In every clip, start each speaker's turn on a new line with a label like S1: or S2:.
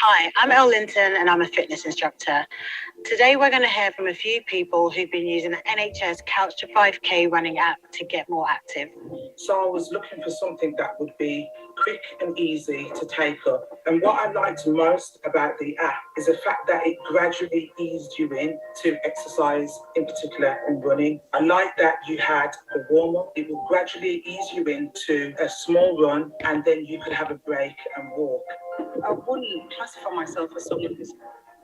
S1: Hi, I'm Elle Linton and I'm a fitness instructor. Today we're going to hear from a few people who've been using the NHS Couch to 5K running app to get more active.
S2: So I was looking for something that would be quick and easy to take up. And what I liked most about the app is the fact that it gradually eased you in to exercise, in particular and running. I like that you had the warm up. It will gradually ease you into a small run and then you could have a break and walk. I wouldn't classify myself as someone who's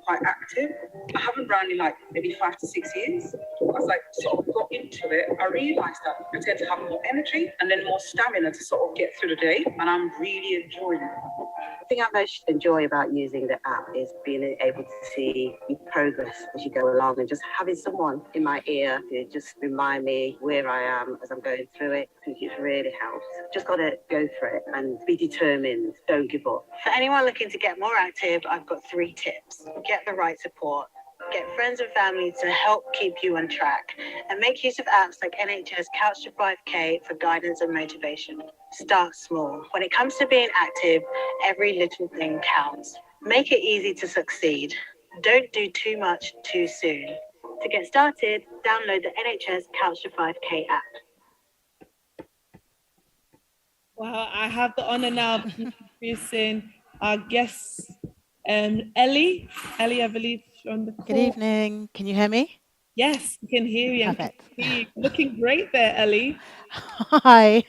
S2: quite active. I haven't run in like maybe 5 to 6 years. As I sort of got into it, I realised that I tend to have more energy and then more stamina to sort of get through the day, and I'm really enjoying it.
S3: The thing I most enjoy about using the app is being able to see progress as you go along and just having someone in my ear to just remind me where I am as I'm going through it. I think it really helps. Just got to go for it and be determined. Don't give up.
S1: For anyone looking to get more active, I've got 3 tips. Get the right support. Get friends and family to help keep you on track. And make use of apps like NHS Couch to 5K for guidance and motivation. Start small. When it comes to being active, every little thing counts. Make it easy to succeed. Don't do too much too soon. To get started, download the NHS Couch to 5K app.
S4: Wow, I have the honor now of introducing our guest, Ellie. Ellie, I believe you're on the call.
S5: Good evening. Can you hear me?
S4: Yes, we can hear you.
S5: Perfect.
S4: Looking great there, Ellie.
S5: Hi.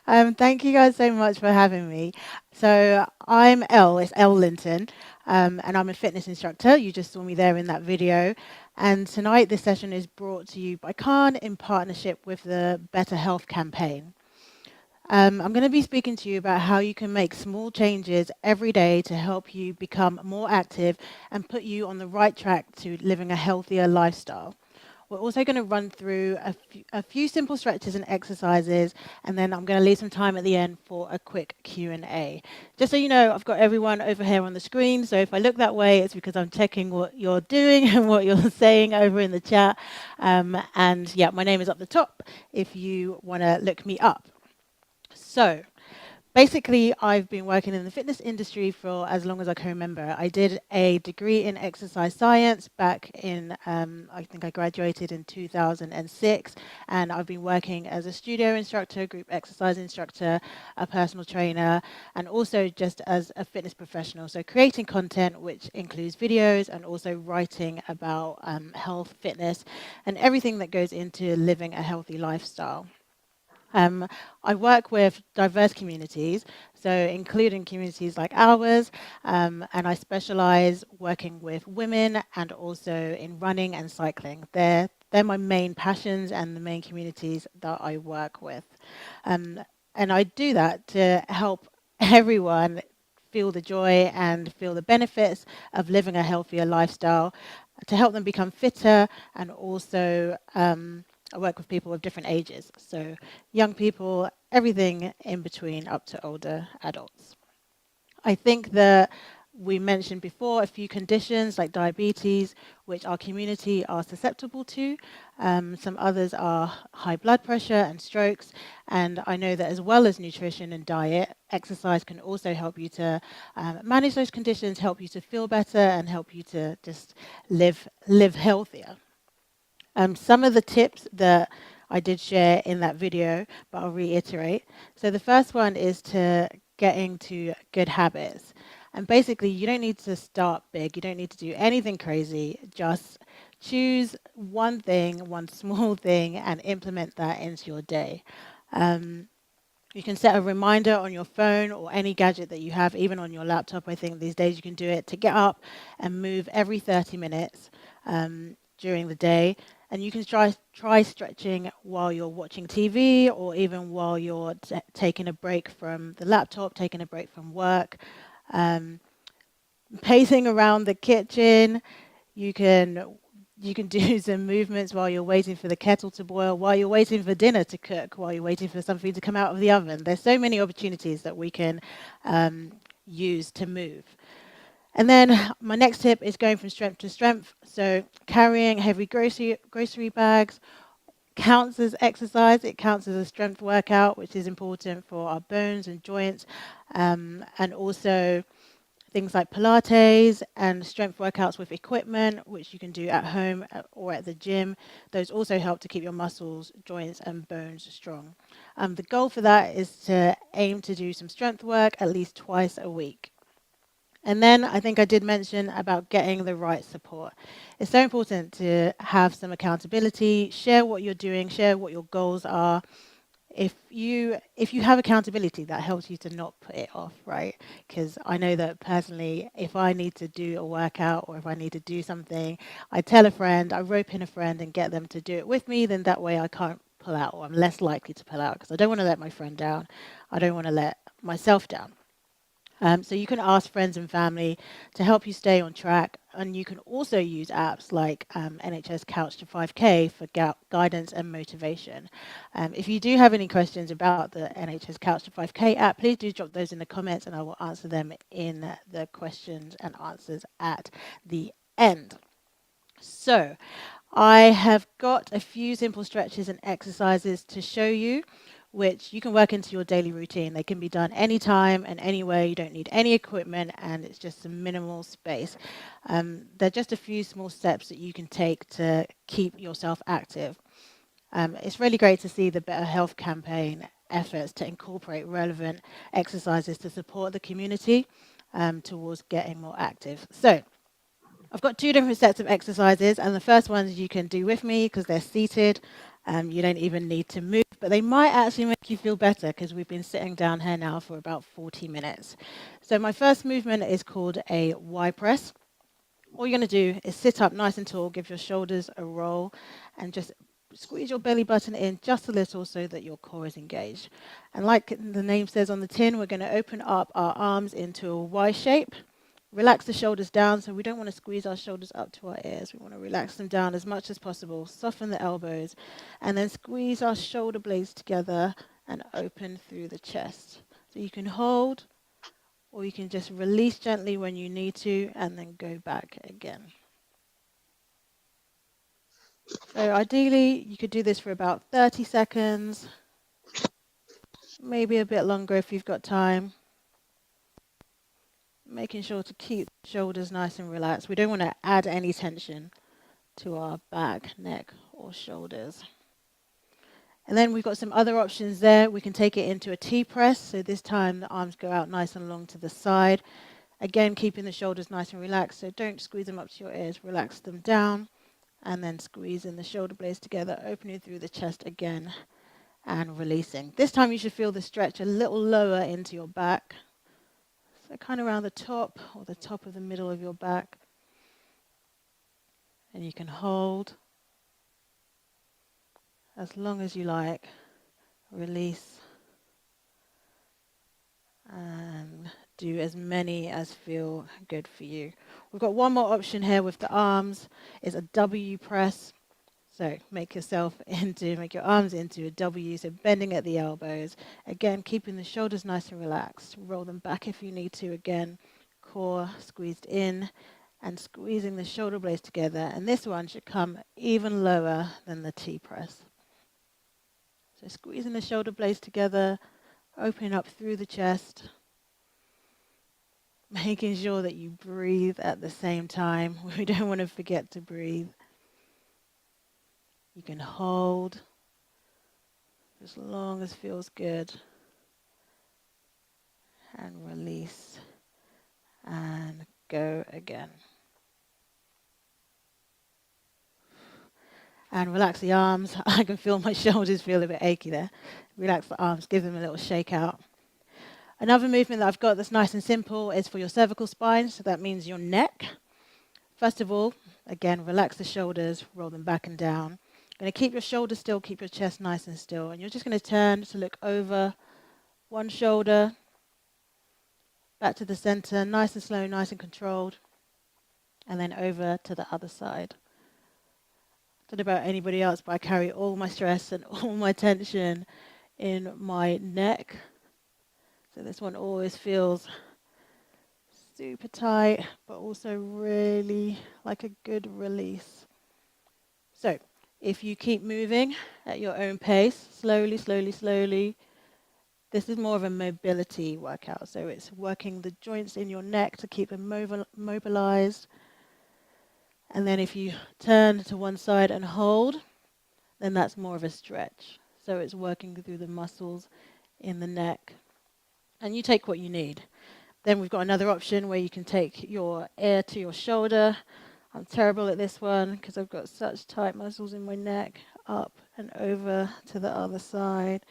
S5: Thank you guys so much for having me. So I'm Elle, it's Elle Linton, and I'm a fitness instructor. You just saw me there in that video. And tonight this session is brought to you by CAHN in partnership with the Better Health campaign. I'm going to be speaking to you about how you can make small changes every day to help you become more active and put you on the right track to living a healthier lifestyle. We're also going to run through a few simple stretches and exercises, and then I'm going to leave some time at the end for a quick Q&A. Just so you know, I've got everyone over here on the screen, so if I look that way, it's because I'm checking what you're doing and what you're saying over in the chat. And yeah, my name is up the top if you want to look me up. So basically, I've been working in the fitness industry for as long as I can remember. I did a degree in exercise science back in, I think I graduated in 2006, and I've been working as a studio instructor, group exercise instructor, a personal trainer, and also just as a fitness professional. So creating content, which includes videos and also writing about health, fitness, and everything that goes into living a healthy lifestyle. I work with diverse communities, so including communities like ours, and I specialize working with women and also in running and cycling. They're my main passions and the main communities that I work with. And I do that to help everyone feel the joy and feel the benefits of living a healthier lifestyle, to help them become fitter, and also I work with people of different ages, so young people, everything in between up to older adults. I think that we mentioned before a few conditions like diabetes, which our community are susceptible to. Some others are high blood pressure and strokes. And I know that as well as nutrition and diet, exercise can also help you to manage those conditions, help you to feel better, and help you to just live healthier. Some of the tips that I did share in that video, but I'll reiterate. So the first one is to get into good habits. And basically, you don't need to start big. You don't need to do anything crazy. Just choose one thing, one small thing, and implement that into your day. You can set a reminder on your phone or any gadget that you have, even on your laptop. I think these days you can do it to get up and move every 30 minutes during the day. And you can try stretching while you're watching TV or even while you're taking a break from the laptop, taking a break from work. Pacing around the kitchen, you can do some movements while you're waiting for the kettle to boil, while you're waiting for dinner to cook, while you're waiting for something to come out of the oven. There's so many opportunities that we can use to move. And then my next tip is going from strength to strength. So carrying heavy grocery bags counts as exercise. It counts as a strength workout, which is important for our bones and joints. And also things like Pilates and strength workouts with equipment, which you can do at home or at the gym. Those also help to keep your muscles, joints, and bones strong. The goal for that is to aim to do some strength work at least twice a week. And then I think I did mention about getting the right support. It's so important to have some accountability, share what you're doing, share what your goals are. If you have accountability, that helps you to not put it off, right? Because I know that personally, if I need to do a workout or if I need to do something, I tell a friend, I rope in a friend and get them to do it with me. Then that way I can't pull out, or I'm less likely to pull out, because I don't want to let my friend down. I don't want to let myself down. So you can ask friends and family to help you stay on track, and you can also use apps like NHS Couch to 5K for guidance and motivation. If you do have any questions about the NHS Couch to 5K app, please do drop those in the comments, and I will answer them in the questions and answers at the end. So I have got a few simple stretches and exercises to show you, which you can work into your daily routine. They can be done anytime and anywhere. You don't need any equipment, and it's just some minimal space. They're just a few small steps that you can take to keep yourself active. It's really great to see the Better Health campaign efforts to incorporate relevant exercises to support the community towards getting more active. So I've got two different sets of exercises, and the first ones you can do with me because they're seated. You don't even need to move, but they might actually make you feel better because we've been sitting down here now for about 40 minutes. So my first movement is called a Y press. All you're going to do is sit up nice and tall, give your shoulders a roll, and just squeeze your belly button in just a little so that your core is engaged. And like the name says on the tin, we're going to open up our arms into a Y shape. Relax the shoulders down, so we don't want to squeeze our shoulders up to our ears. We want to relax them down as much as possible. Soften the elbows, and then squeeze our shoulder blades together and open through the chest. So you can hold, or you can just release gently when you need to, and then go back again. So ideally, you could do this for about 30 seconds, maybe a bit longer if you've got time. Making sure to keep the shoulders nice and relaxed. We don't want to add any tension to our back, neck, or shoulders. And then we've got some other options there. We can take it into a T press. So this time the arms go out nice and long to the side. Again, keeping the shoulders nice and relaxed. So don't squeeze them up to your ears. Relax them down. And then squeezing the shoulder blades together, opening through the chest again and releasing. This time you should feel the stretch a little lower into your back. So kind of around the top or the top of the middle of your back. And you can hold as long as you like. Release. And do as many as feel good for you. We've got one more option here with the arms. It's a W press. So make your arms into a W, so bending at the elbows. Again, keeping the shoulders nice and relaxed. Roll them back if you need to again. Core squeezed in and squeezing the shoulder blades together. And this one should come even lower than the T press. So squeezing the shoulder blades together, opening up through the chest. Making sure that you breathe at the same time. We don't want to forget to breathe. You can hold as long as feels good. And release. And go again. And relax the arms. I can feel my shoulders feel a bit achy there. Relax the arms, give them a little shake out. Another movement that I've got that's nice and simple is for your cervical spine. So that means your neck. First of all, again, relax the shoulders, roll them back and down. Going to keep your shoulders still, keep your chest nice and still. And you're just going to turn to look over one shoulder, back to the center, nice and slow, nice and controlled. And then over to the other side. I don't know about anybody else, but I carry all my stress and all my tension in my neck. So this one always feels super tight, but also really like a good release. So if you keep moving at your own pace, slowly, slowly, slowly, This is more of a mobility workout, so it's working the joints in your neck to keep them mobilized. And then if you turn to one side and hold, then that's more of a stretch. So it's working through the muscles in the neck. And you take what you need. Then we've got another option where you can take your air to your shoulder. I'm terrible at this one because I've got such tight muscles in my neck. Up and over to the other side,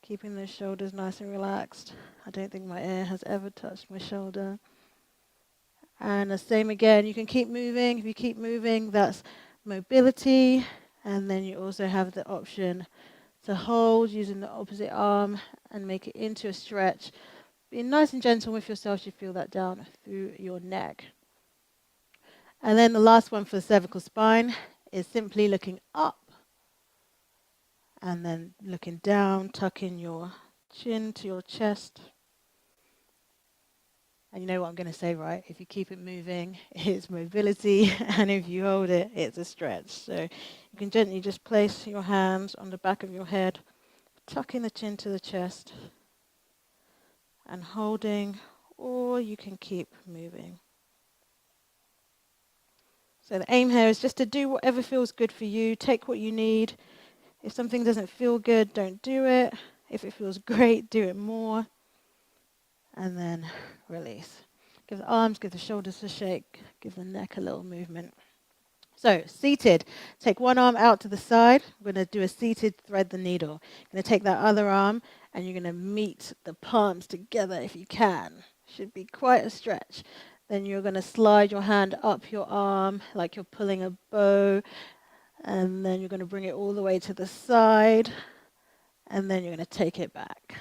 S5: keeping the shoulders nice and relaxed. I don't think my air has ever touched my shoulder. And the same again, you can keep moving. If you keep moving, that's mobility. And then you also have the option to hold using the opposite arm and make it into a stretch. Being nice and gentle with yourself, you feel that down through your neck. And then the last one for the cervical spine is simply looking up and then looking down, tucking your chin to your chest. And you know what I'm going to say, right? If you keep it moving, it's mobility, and if you hold it, it's a stretch. So you can gently just place your hands on the back of your head, tucking the chin to the chest, and holding, or you can keep moving. So the aim here is just to do whatever feels good for you. Take what you need. If something doesn't feel good, don't do it. If it feels great, do it more. And then release. Give the arms, give the shoulders a shake, give the neck a little movement. So seated, take one arm out to the side. We're going to do a seated thread the needle. You're going to take that other arm and you're going to meet the palms together if you can. Should be quite a stretch. Then you're going to slide your hand up your arm like you're pulling a bow. And then you're going to bring it all the way to the side. And then you're going to take it back.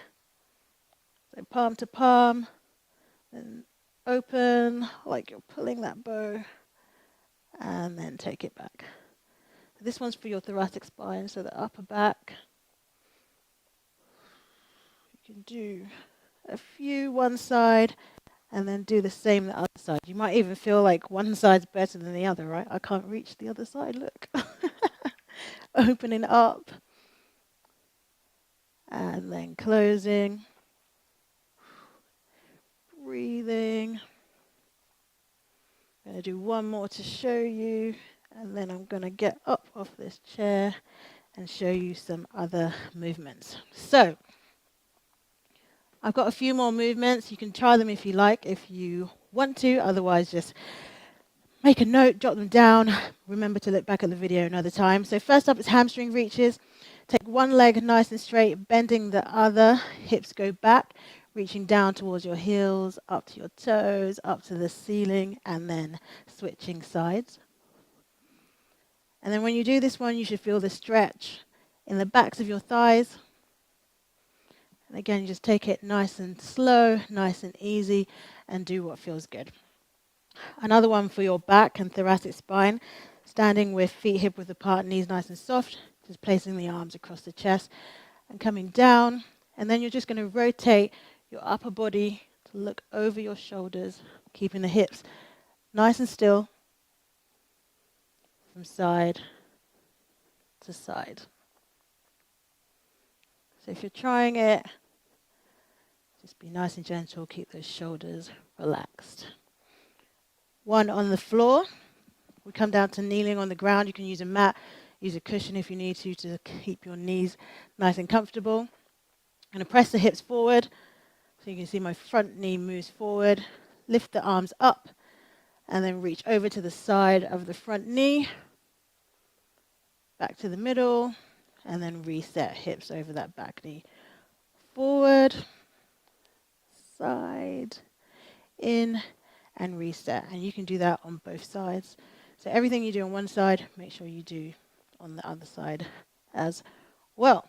S5: So palm to palm. And open like you're pulling that bow. And then take it back. This one's for your thoracic spine, so the upper back. You can do a few one side and then do the same the other side. You might even feel like one side's better than the other, right? I can't reach the other side, look. Opening up and then closing. Breathing. I'm going to do one more to show you, and then I'm going to get up off this chair and show you some other movements. So, I've got a few more movements. You can try them if you like, if you want to. Otherwise, just make a note, jot them down. Remember to look back at the video another time. So first up is hamstring reaches. Take one leg nice and straight, bending the other. Hips go back, reaching down towards your heels, up to your toes, up to the ceiling, and then switching sides. And then when you do this one, you should feel the stretch in the backs of your thighs. And again, you just take it nice and slow, nice and easy, and do what feels good. Another one for your back and thoracic spine, standing with feet hip width apart, knees nice and soft, just placing the arms across the chest and coming down. And then you're just going to rotate your upper body to look over your shoulders, keeping the hips nice and still from side to side. So if you're trying it, just be nice and gentle, keep those shoulders relaxed. One on the floor. We come down to kneeling on the ground. You can use a mat, use a cushion if you need to keep your knees nice and comfortable. I'm going to press the hips forward. So you can see my front knee moves forward. Lift the arms up and then reach over to the side of the front knee. Back to the middle and then reset hips over that back knee. Forward, side, in, and reset. And you can do that on both sides. So everything you do on one side, make sure you do on the other side as well.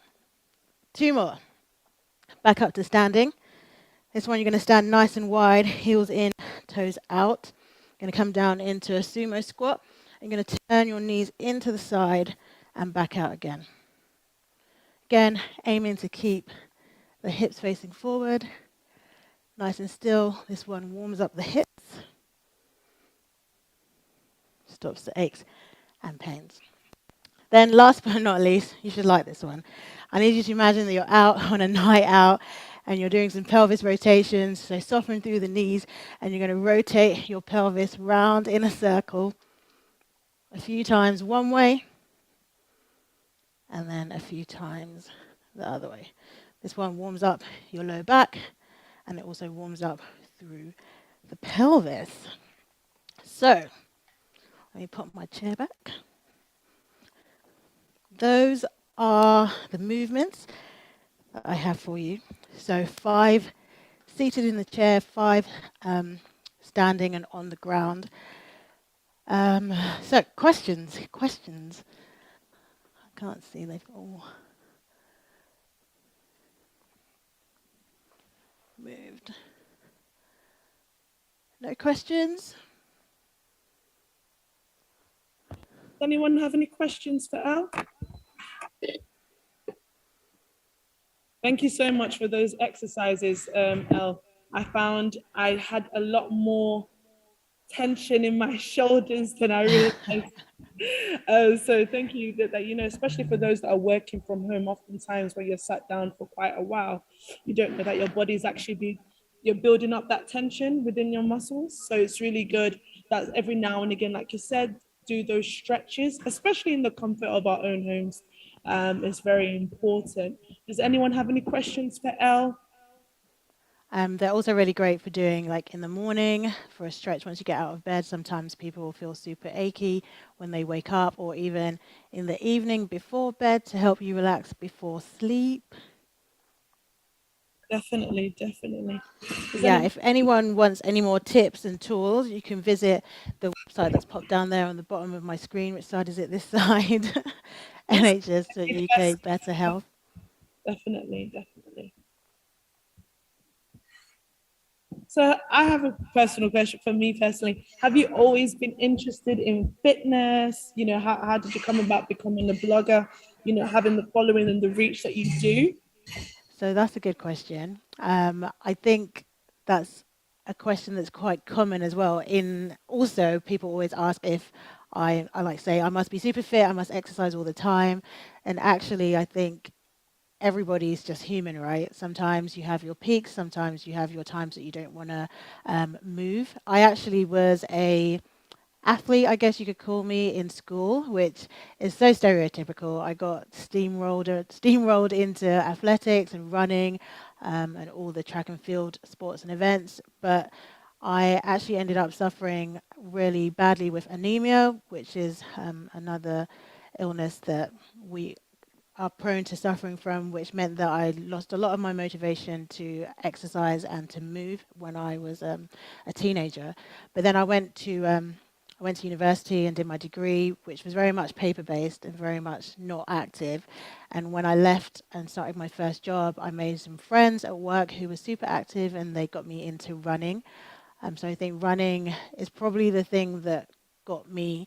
S5: Two more. Back up to standing. This one you're going to stand nice and wide, heels in, toes out. You're going to come down into a sumo squat. You're going to turn your knees into the side and back out again. Again, aiming to keep the hips facing forward. Nice and still. This one warms up the hips. Stops the aches and pains. Then last but not least, you should like this one. I need you to imagine that you're out on a night out and you're doing some pelvis rotations, so soften through the knees, and you're going to rotate your pelvis round in a circle a few times one way and then a few times the other way. This one warms up your low back and it also warms up through the pelvis. So, let me put my chair back. Those are the movements that I have for you. So 5 seated in the chair, 5 standing and on the ground. So questions. I can't see, they've all moved. No questions?
S4: Does anyone have any questions for Elle? Thank you so much for those exercises, Elle. I found I had a lot more tension in my shoulders than I realized. So thank you that, especially for those that are working from home, oftentimes when you're sat down for quite a while, you don't know that your body's actually you're building up that tension within your muscles. So it's really good that every now and again, like you said, do those stretches, especially in the comfort of our own homes. It's very important. Does anyone have any questions for Elle?
S5: They're also really great for doing like in the morning for a stretch once you get out of bed. Sometimes people will feel super achy when they wake up, or even in the evening before bed to help you relax before sleep.
S4: Definitely.
S5: Yeah, if anyone wants any more tips and tools, you can visit the website that's popped down there on the bottom of my screen. Which side is it? This side.
S4: Yes,
S5: NHS.UK Better Health.
S4: Definitely. So I have a personal question for me personally. Have you always been interested in fitness? How did you come about becoming a blogger? Having the following and the reach that you do?
S5: So that's a good question. I think that's a question that's quite common as well. In also, people always ask if I like say I must be super fit, I must exercise all the time, and actually, I think everybody's just human, right? Sometimes you have your peaks, sometimes you have your times that you don't want to move. I actually was a athlete, I guess you could call me, in school, which is so stereotypical. I got steamrolled into athletics and running and all the track and field sports and events. But I actually ended up suffering really badly with anemia, which is another illness that we are prone to suffering from, which meant that I lost a lot of my motivation to exercise and to move when I was a teenager. But then I went to university and did my degree, which was very much paper-based and very much not active. And when I left and started my first job, I made some friends at work who were super active, and they got me into running. So I think running is probably the thing that got me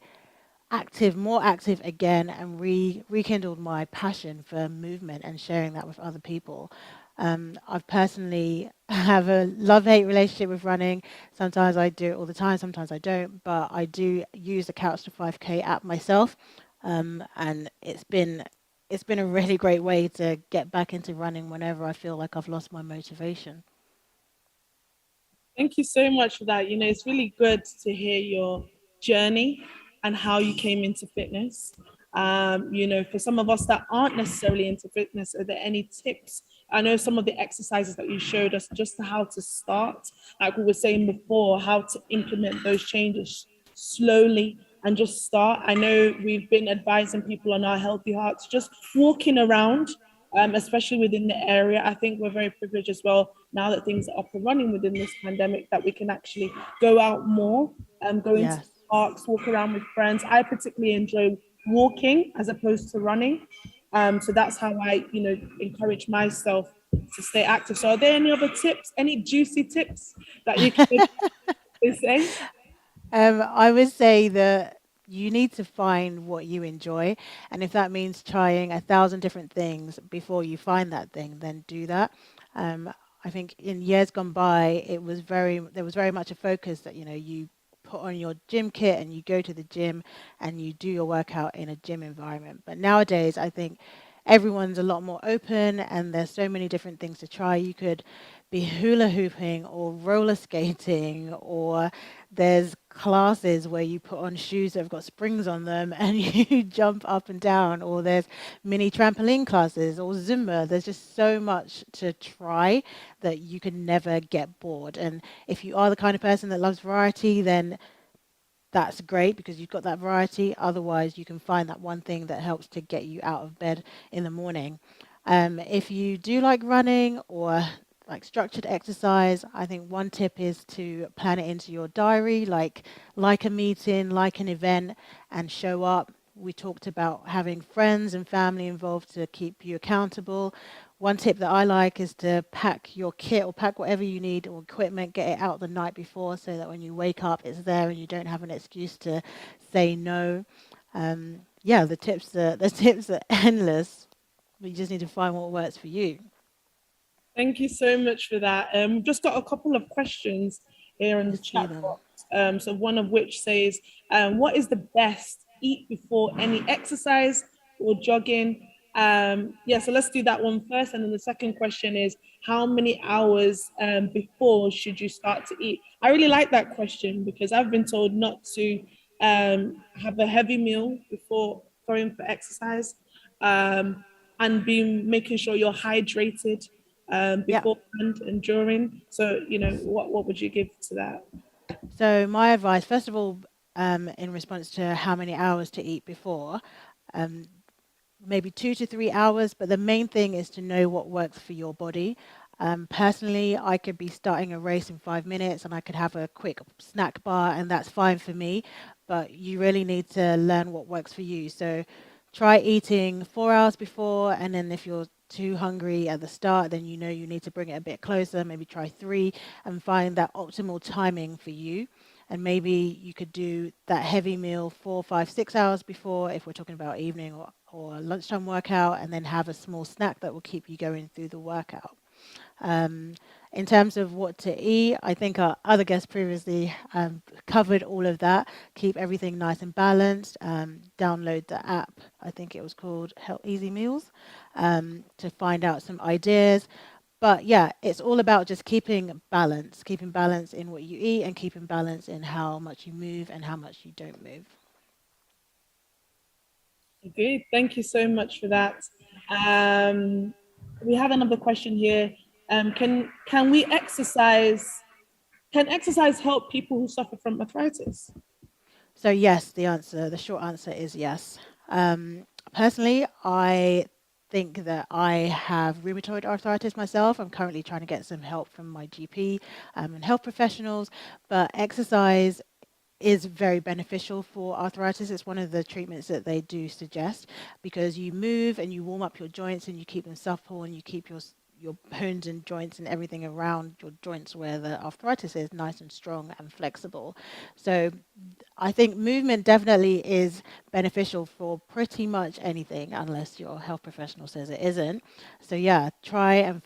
S5: more active again, and rekindled my passion for movement and sharing that with other people. I've personally have a love-hate relationship with running. Sometimes I do it all the time, sometimes I don't, but I do use the Couch to 5K app myself, and it's been a really great way to get back into running whenever I feel like I've lost my motivation.
S4: Thank you so much for that. It's really good to hear your journey and how you came into fitness. For some of us that aren't necessarily into fitness, are there any tips? I know some of the exercises that you showed us just how to start, like we were saying before, how to implement those changes slowly and just start. I know we've been advising people on our Healthy Hearts, just walking around, especially within the area. I think we're very privileged as well now that things are up and running within this pandemic, that we can actually go out more, go into
S5: Yes.
S4: parks, walk around with friends. I particularly enjoy walking as opposed to running. So that's how I, encourage myself to stay active. So are there any other tips, any juicy tips that you can say?
S5: I would say that you need to find what you enjoy, and if that means trying 1,000 different things before you find that thing, then do that. I think in years gone by, there was very much a focus that you put on your gym kit and you go to the gym and you do your workout in a gym environment. But nowadays, I think everyone's a lot more open and there's so many different things to try. You could be hula hooping or roller skating, or there's classes where you put on shoes that have got springs on them and you jump up and down, or there's mini trampoline classes or Zumba. There's just so much to try that you can never get bored. And if you are the kind of person that loves variety, then that's great because you've got that variety. Otherwise, you can find that one thing that helps to get you out of bed in the morning. If you do like running or like structured exercise, I think one tip is to plan it into your diary, like a meeting, like an event, and show up. We talked about having friends and family involved to keep you accountable. One tip that I like is to pack your kit or pack whatever you need or equipment, get it out the night before so that when you wake up, it's there and you don't have an excuse to say no. Yeah, the tips are endless, but you just need to find what works for you.
S4: Thank you so much for that. Just got a couple of questions here in the
S5: Let's see
S4: chat
S5: them.
S4: box. So one of which says, what is the best eat before any exercise or jogging? Yeah, so let's do that one first. And then the second question is, how many hours before should you start to eat? I really like that question because I've been told not to have a heavy meal before going for exercise, and be making sure you're hydrated
S5: Yeah.
S4: beforehand and during. So, what would you give to that?
S5: So my advice, first of all, in response to how many hours to eat before, um, maybe 2 to 3 hours, but the main thing is to know what works for your body. Personally, I could be starting a race in 5 minutes and I could have a quick snack bar, and that's fine for me. But you really need to learn what works for you. So try eating 4 hours before, and then if you're too hungry at the start, then you know you need to bring it a bit closer, maybe try three and find that optimal timing for you. And maybe you could do that heavy meal 4, 5, 6 hours before, if we're talking about evening or lunchtime workout, and then have a small snack that will keep you going through the workout. Um, in terms of what to eat, I think our other guests previously covered all of that. Keep everything nice and balanced. Download the app, I think it was called Help Easy Meals, to find out some ideas. But yeah, it's all about just keeping balance in what you eat and keeping balance in how much you move and how much you don't move.
S4: Good. Thank you so much for that. Um, we have another question here. Can we exercise? Can exercise help people who suffer from arthritis?
S5: So yes, the short answer is yes. Personally, I think that I have rheumatoid arthritis myself. I'm currently trying to get some help from my GP and health professionals, but exercise is very beneficial for arthritis. It's one of the treatments that they do suggest because you move and you warm up your joints and you keep them supple and you keep your bones and joints and everything around your joints where the arthritis is nice and strong and flexible. So I think movement definitely is beneficial for pretty much anything, unless your health professional says it isn't. So yeah, try and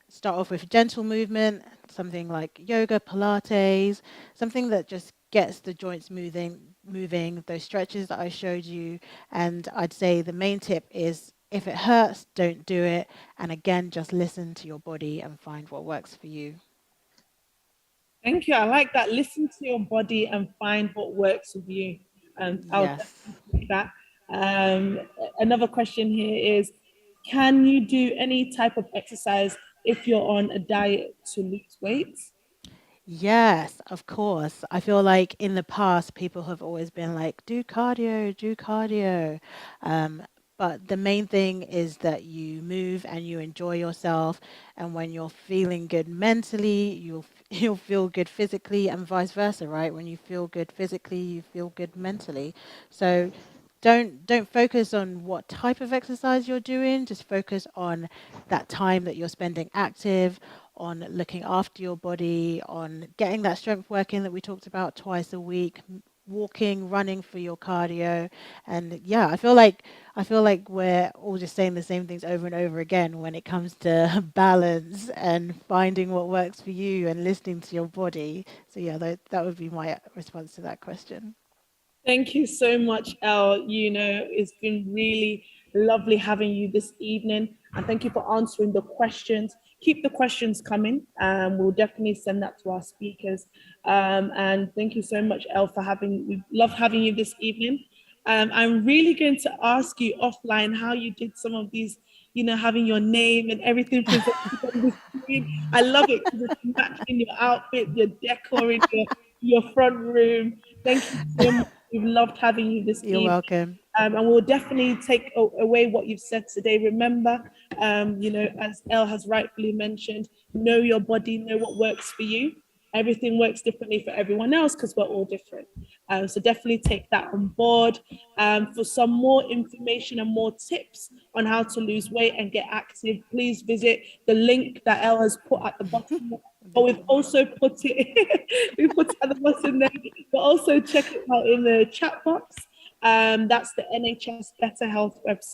S5: start off with gentle movement, something like yoga, Pilates, something that just gets the joints moving, those stretches that I showed you. And I'd say the main tip is if it hurts, don't do it. And again, just listen to your body and find what works for you.
S4: Thank you. I like that. Listen to your body and find what works with you. And I'll
S5: Yes.
S4: definitely take that. Um, Another question here is, can you do any type of exercise if you're on a diet to lose weight?
S5: Yes, of course. I feel like in the past, people have always been like, do cardio, do cardio. Um, but the main thing is that you move and you enjoy yourself. And when you're feeling good mentally, you'll feel good physically and vice versa, right? When you feel good physically, you feel good mentally. So don't focus on what type of exercise you're doing. Just focus on that time that you're spending active, on looking after your body, on getting that strength work in that we talked about twice a week. walking, running for your cardio. And yeah, I feel like we're all just saying the same things over and over again when it comes to balance and finding what works for you and listening to your body. So yeah, that would be my response to that question.
S4: Thank you so much, Elle. You know, it's been really lovely having you this evening. And thank you for answering the questions. Keep the questions coming. We'll definitely send that to our speakers. And thank you so much, Elle, for having, we loved having you this evening. I'm really going to ask you offline how you did some of these, you know, having your name and everything presented on the screen. I love it because it's matching your outfit, your decor in your front room. Thank you so much. We've loved having you this
S5: You're
S4: evening.
S5: welcome.
S4: And we'll definitely take away what you've said today. Remember, you know, as Elle has rightfully mentioned, know your body, know what works for you. Everything works differently for everyone else because we're all different. So definitely take that on board. For some more information and more tips on how to lose weight and get active, please visit the link that Elle has put at the bottom. But we've also put it, we put it at the bottom there, but also check it out in the chat box. That's the NHS Better Health website.